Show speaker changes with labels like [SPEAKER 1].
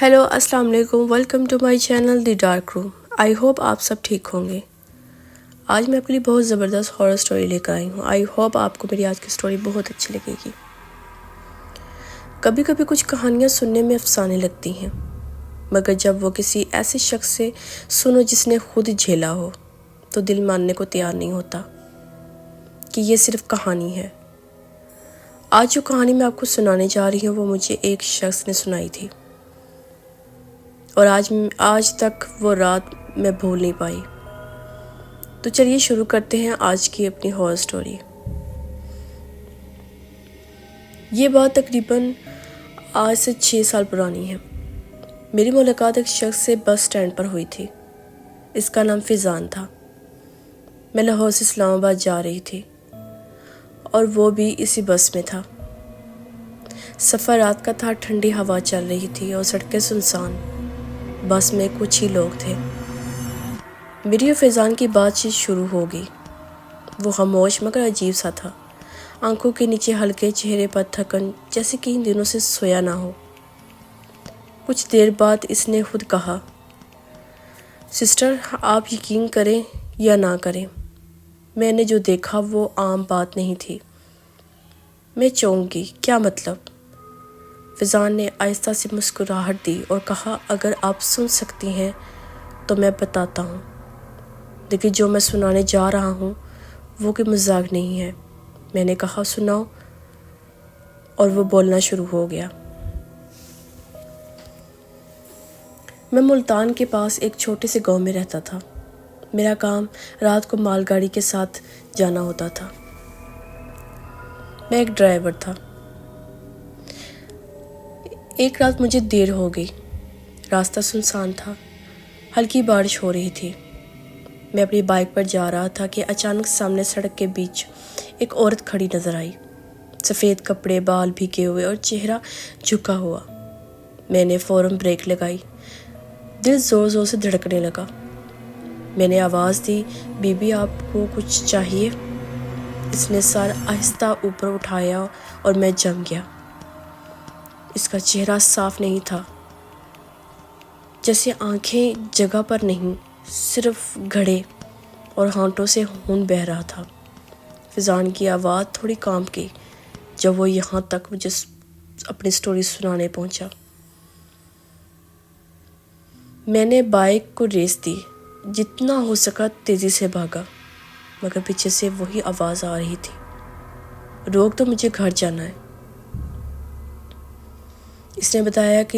[SPEAKER 1] Hello अस्सलाम वालेकुम, welcome to my channel the dark room. I hope आप सब ठीक होंगे। आज मैं आपके लिए बहुत ज़बरदस्त हॉरर स्टोरी लेकर आई हूँ। आई होप आपको मेरी आज की स्टोरी बहुत अच्छी लगेगी। कभी कभी कुछ कहानियाँ सुनने में अफसाने लगती हैं, मगर जब वो किसी ऐसे शख्स से सुनो जिसने खुद झेला हो तो दिल मानने को तैयार नहीं होता कि ये सिर्फ कहानी है। आज जो कहानी मैं आपको सुनाने जा रही हूँ वो मुझे एक शख्स ने सुनाई थी और आज तक वो रात मैं भूल नहीं पाई। तो चलिए शुरू करते हैं आज की अपनी हॉरर स्टोरी। ये बात तकरीबन आज से 6 साल पुरानी है। मेरी मुलाकात एक शख्स से बस स्टैंड पर हुई थी। इसका नाम फिजान था। मैं लाहौर से इस्लामाबाद जा रही थी और वो भी इसी बस में था। सफ़र रात का था, ठंडी हवा चल रही थी और सड़कें सुनसान। बस में कुछ ही लोग थे। मेरी और फैज़ान की बातचीत शुरू हो गई। वो खामोश मगर अजीब सा था। आंखों के नीचे हल्के, चेहरे पर थकन, जैसे कि इन दिनों से सोया ना हो। कुछ देर बाद इसने खुद कहा, सिस्टर आप यकीन करें या ना करें, मैंने जो देखा वो आम बात नहीं थी। मैं चौंक गई। क्या मतलब? फैज़ान ने आहिस्ता से मुस्कुराहट दी और कहा, अगर आप सुन सकती हैं तो मैं बताता हूँ, लेकिन जो मैं सुनाने जा रहा हूँ वो कोई मजाक नहीं है। मैंने कहा, सुनाओ, और वो बोलना शुरू हो गया। मैं मुल्तान के पास एक छोटे से गांव में रहता था। मेरा काम रात को मालगाड़ी के साथ जाना होता था। मैं एक ड्राइवर था। एक रात मुझे देर हो गई। रास्ता सुनसान था। हल्की बारिश हो रही थी। मैं अपनी बाइक पर जा रहा था कि अचानक सामने सड़क के बीच एक औरत खड़ी नजर आई। सफ़ेद कपड़े, बाल भीगे हुए और चेहरा झुका हुआ। मैंने फ़ौरन ब्रेक लगाई। दिल ज़ोर ज़ोर से धड़कने लगा। मैंने आवाज़ दी, बीबी आपको कुछ चाहिए? इसने सर आहिस्ता ऊपर उठाया और मैं जम गया। इसका चेहरा साफ नहीं था, जैसे आंखें जगह पर नहीं, सिर्फ घड़े और होंठों से खून बह रहा था। फिजान की आवाज़ थोड़ी कांप गई जब वो यहाँ तक मुझे अपनी स्टोरी सुनाने पहुँचा। मैंने बाइक को रेस दी, जितना हो सका तेज़ी से भागा, मगर पीछे से वही आवाज़ आ रही थी, रोक तो, मुझे घर जाना है। इसने बताया कि